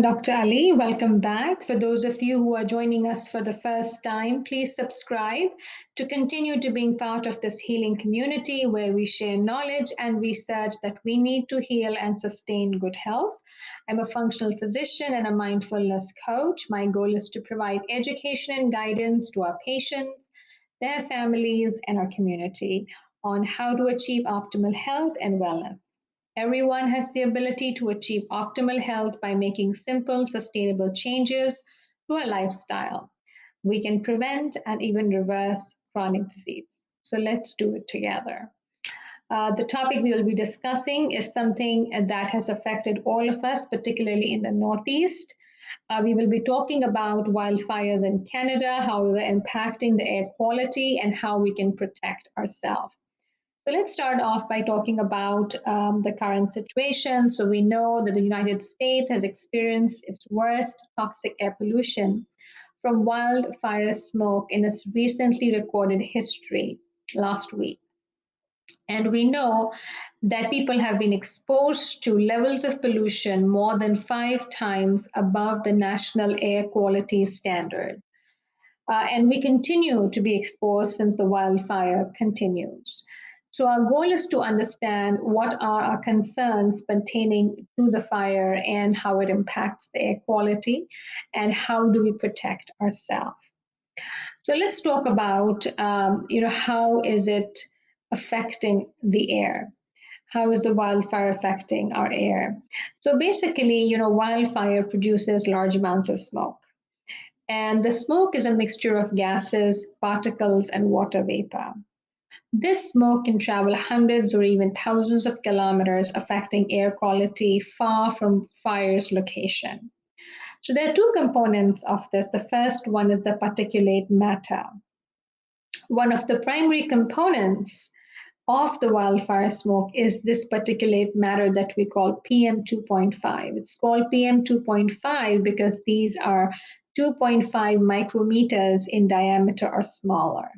Dr. Ali. Welcome back. For those of you who are joining us for the first time, please subscribe to continue to being part of this healing community where we share knowledge and research that we need to heal and sustain good health. I'm a functional physician and a mindfulness coach. My goal is to provide education and guidance to our patients, their families, and our community on how to achieve optimal health and wellness. Everyone has the ability to achieve optimal health by making simple, sustainable changes to our lifestyle. We can prevent and even reverse chronic disease. So let's do it together. The topic we will be discussing is something that has affected all of us, particularly in the Northeast. We will be talking about wildfires in Canada, how they're impacting the air quality, and how we can protect ourselves. So let's start off by talking about the current situation. So we know that the United States has experienced its worst toxic air pollution from wildfire smoke in its recently recorded history last week. And we know that people have been exposed to levels of pollution more than 5 times above the national air quality standard. And we continue to be exposed since the wildfire continues. So our goal is to understand what are our concerns pertaining to the fire and how it impacts the air quality and how do we protect ourselves. So let's talk about, how is it affecting the air? How is the wildfire affecting our air? So basically, wildfire produces large amounts of smoke. And the smoke is a mixture of gases, particles, and water vapor. This smoke can travel hundreds or even thousands of kilometers, affecting air quality far from fire's location. So there are two components of this. The first one is the particulate matter. One of the primary components of the wildfire smoke is this particulate matter that we call PM2.5. It's called PM2.5 because these are 2.5 micrometers in diameter or smaller.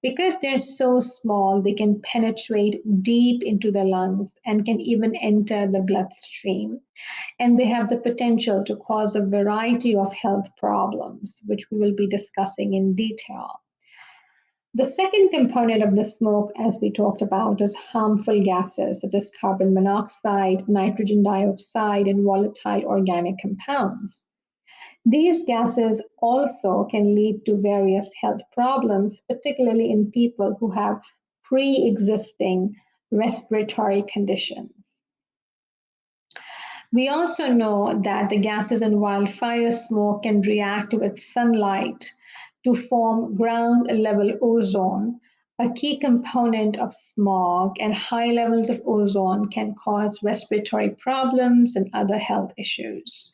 Because they're so small, they can penetrate deep into the lungs and can even enter the bloodstream. And they have the potential to cause a variety of health problems, which we will be discussing in detail. The second component of the smoke, as we talked about, is harmful gases such as carbon monoxide, nitrogen dioxide, and volatile organic compounds. These gases also can lead to various health problems, particularly in people who have pre-existing respiratory conditions. We also know that the gases in wildfire smoke can react with sunlight to form ground level ozone, a key component of smog, and high levels of ozone can cause respiratory problems and other health issues.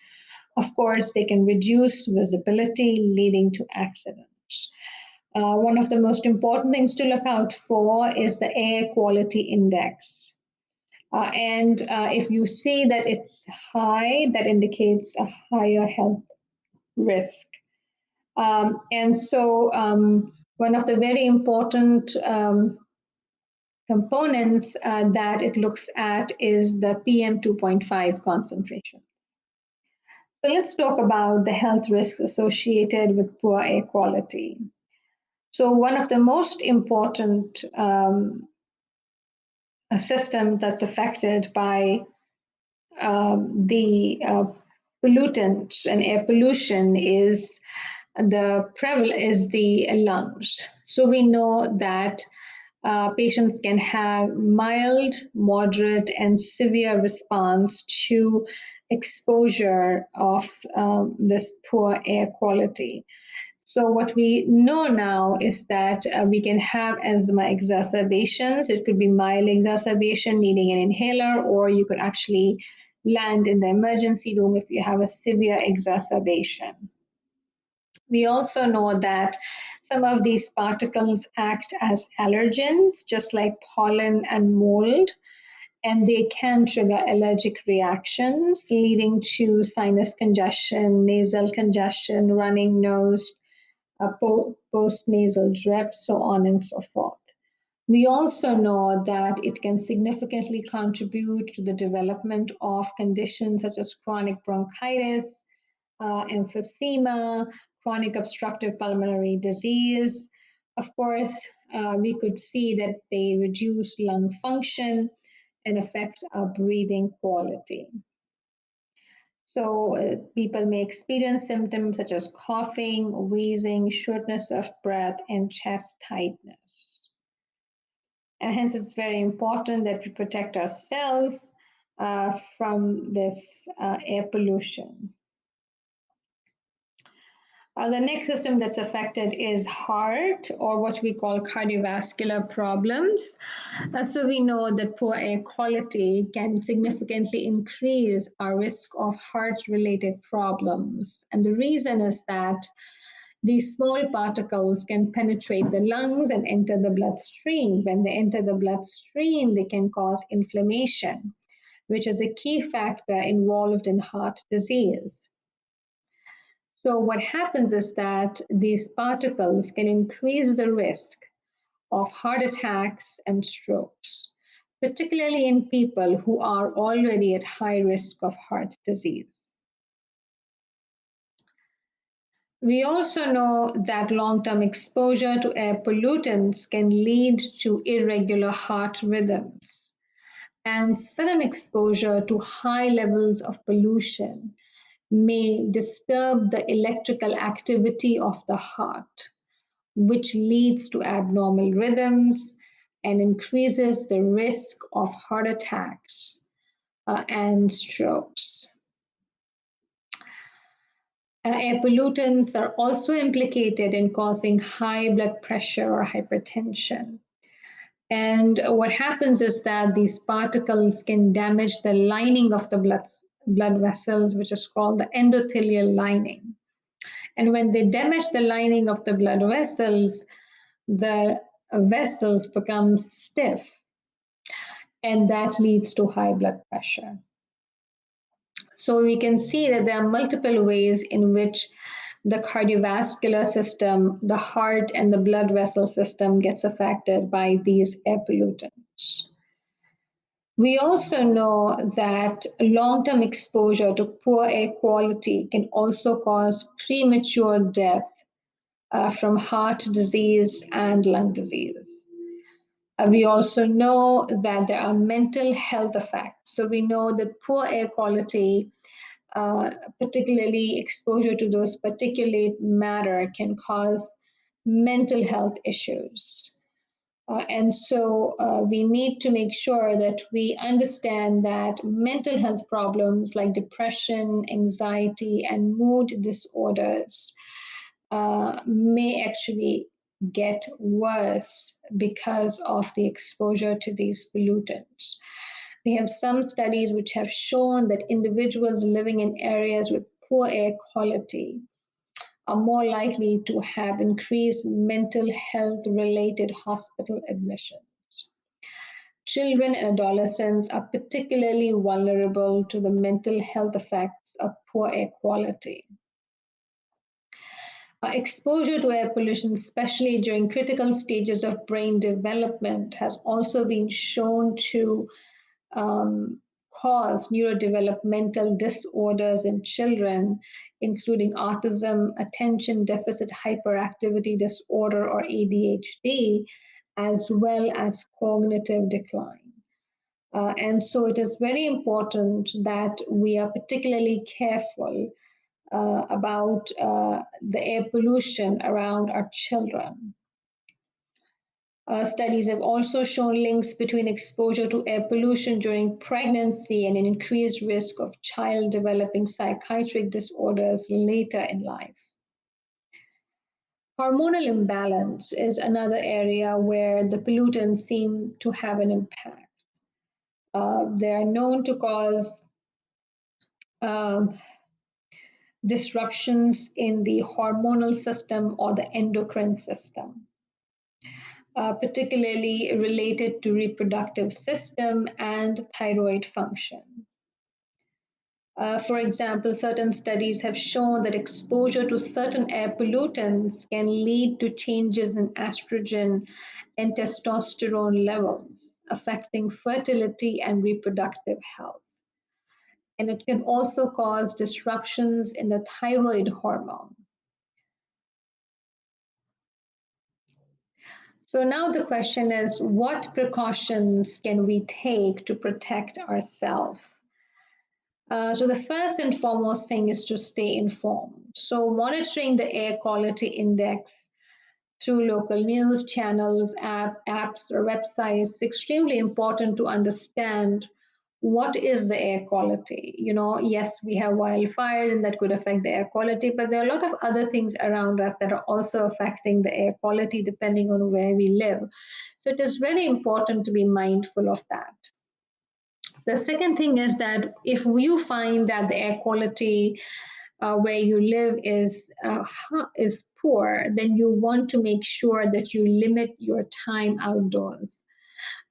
Of course, they can reduce visibility, leading to accidents. One of the most important things to look out for is the air quality index. And if you see that it's high, that indicates a higher health risk. And so one of the very important components that it looks at is the PM2.5 concentration. So let's talk about the health risks associated with poor air quality. So one of the most important systems that's affected by the pollutants and air pollution is the lungs. So we know that patients can have mild, moderate, and severe response to exposure of this poor air quality. So what we know now is that we can have asthma exacerbations. It could be mild exacerbation needing an inhaler, or you could actually land in the emergency room if you have a severe exacerbation. We also know that some of these particles act as allergens, just like pollen and mold, and they can trigger allergic reactions, leading to sinus congestion, nasal congestion, running nose, post-nasal drip, so on and so forth. We also know that it can significantly contribute to the development of conditions such as chronic bronchitis, emphysema, chronic obstructive pulmonary disease. Of course, we could see that they reduce lung function and affect our breathing quality. So, people may experience symptoms such as coughing, wheezing, shortness of breath, and chest tightness. And hence, it's very important that we protect ourselves from this air pollution. The next system that's affected is heart, or what we call cardiovascular problems. So we know that poor air quality can significantly increase our risk of heart-related problems. And the reason is that these small particles can penetrate the lungs and enter the bloodstream. When they enter the bloodstream, they can cause inflammation, which is a key factor involved in heart disease. So what happens is that these particles can increase the risk of heart attacks and strokes, particularly in people who are already at high risk of heart disease. We also know that long-term exposure to air pollutants can lead to irregular heart rhythms, and sudden exposure to high levels of pollution may disturb the electrical activity of the heart, which leads to abnormal rhythms and increases the risk of heart attacks and strokes. Air pollutants are also implicated in causing high blood pressure or hypertension. And what happens is that these particles can damage the lining of the blood vessels, which is called the endothelial lining. And when they damage the lining of the blood vessels, the vessels become stiff, and that leads to high blood pressure. So we can see that there are multiple ways in which the cardiovascular system, the heart, and the blood vessel system gets affected by these air pollutants. We also know that long-term exposure to poor air quality can also cause premature death from heart disease and lung disease. We also know that there are mental health effects. So we know that poor air quality, particularly exposure to those particulate matter, can cause mental health issues. And so we need to make sure that we understand that mental health problems like depression, anxiety, and mood disorders may actually get worse because of the exposure to these pollutants. We have some studies which have shown that individuals living in areas with poor air quality are more likely to have increased mental health related hospital admissions. Children and adolescents are particularly vulnerable to the mental health effects of poor air quality. Exposure to air pollution, especially during critical stages of brain development, has also been shown to cause neurodevelopmental disorders in children, including autism, attention deficit hyperactivity disorder, or ADHD, as well as cognitive decline. And so it is very important that we are particularly careful about the air pollution around our children. Studies have also shown links between exposure to air pollution during pregnancy and an increased risk of child developing psychiatric disorders later in life. Hormonal imbalance is another area where the pollutants seem to have an impact. They are known to cause um, disruptions in the hormonal system or the endocrine system, particularly related to reproductive system and thyroid function. For example, certain studies have shown that exposure to certain air pollutants can lead to changes in estrogen and testosterone levels, affecting fertility and reproductive health. and it can also cause disruptions in the thyroid hormone. So now the question is, what precautions can we take to protect ourselves? So the first and foremost thing is to stay informed. So monitoring the air quality index through local news channels, apps, or websites is extremely important to understand what is the air quality. Yes, we have wildfires and that could affect the air quality, but there are a lot of other things around us that are also affecting the air quality depending on where we live. So it is very important to be mindful of that. The second thing is that if you find that the air quality where you live is poor, then you want to make sure that you limit your time outdoors,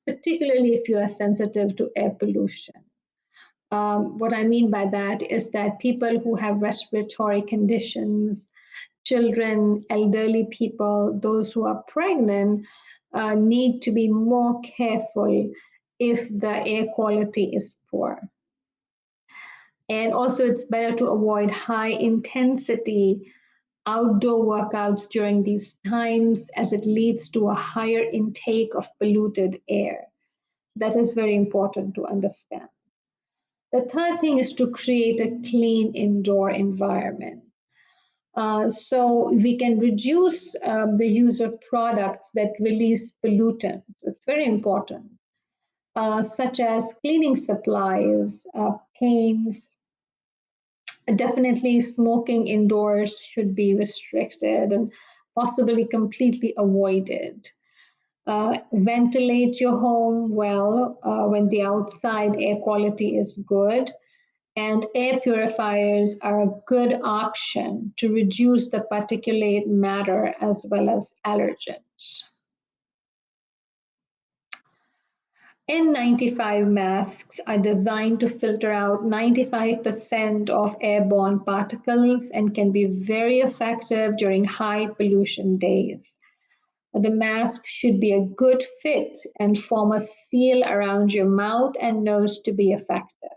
particularly if you are sensitive to air pollution. What I mean by that is that people who have respiratory conditions, children, elderly people, those who are pregnant, need to be more careful if the air quality is poor. And also, it's better to avoid high intensity outdoor workouts during these times as it leads to a higher intake of polluted air. That is very important to understand. The third thing is to create a clean indoor environment. So we can reduce the use of products that release pollutants. It's very important, such as cleaning supplies, paints. Definitely, smoking indoors should be restricted and possibly completely avoided. Ventilate your home well when the outside air quality is good, and air purifiers are a good option to reduce the particulate matter as well as allergens. N95 masks are designed to filter out 95% of airborne particles and can be very effective during high pollution days. The mask should be a good fit and form a seal around your mouth and nose to be effective.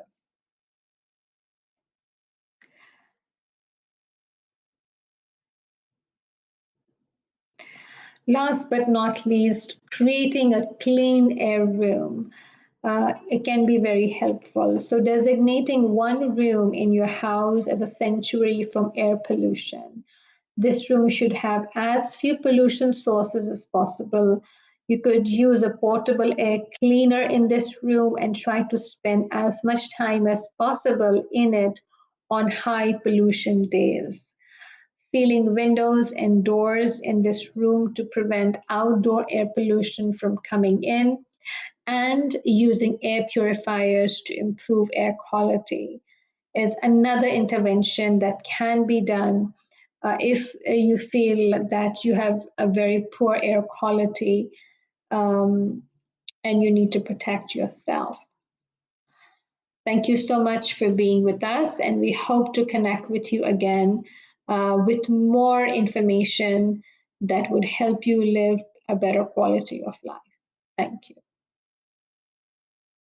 Last but not least, creating a clean air room. It can be very helpful. So, designating one room in your house as a sanctuary from air pollution. This room should have as few pollution sources as possible. You could use a portable air cleaner in this room and try to spend as much time as possible in it on high pollution days. Sealing windows and doors in this room to prevent outdoor air pollution from coming in, and using air purifiers to improve air quality is another intervention that can be done if you feel that you have a very poor air quality um, and you need to protect yourself. Thank you so much for being with us, and we hope to connect with you again with more information that would help you live a better quality of life. Thank you.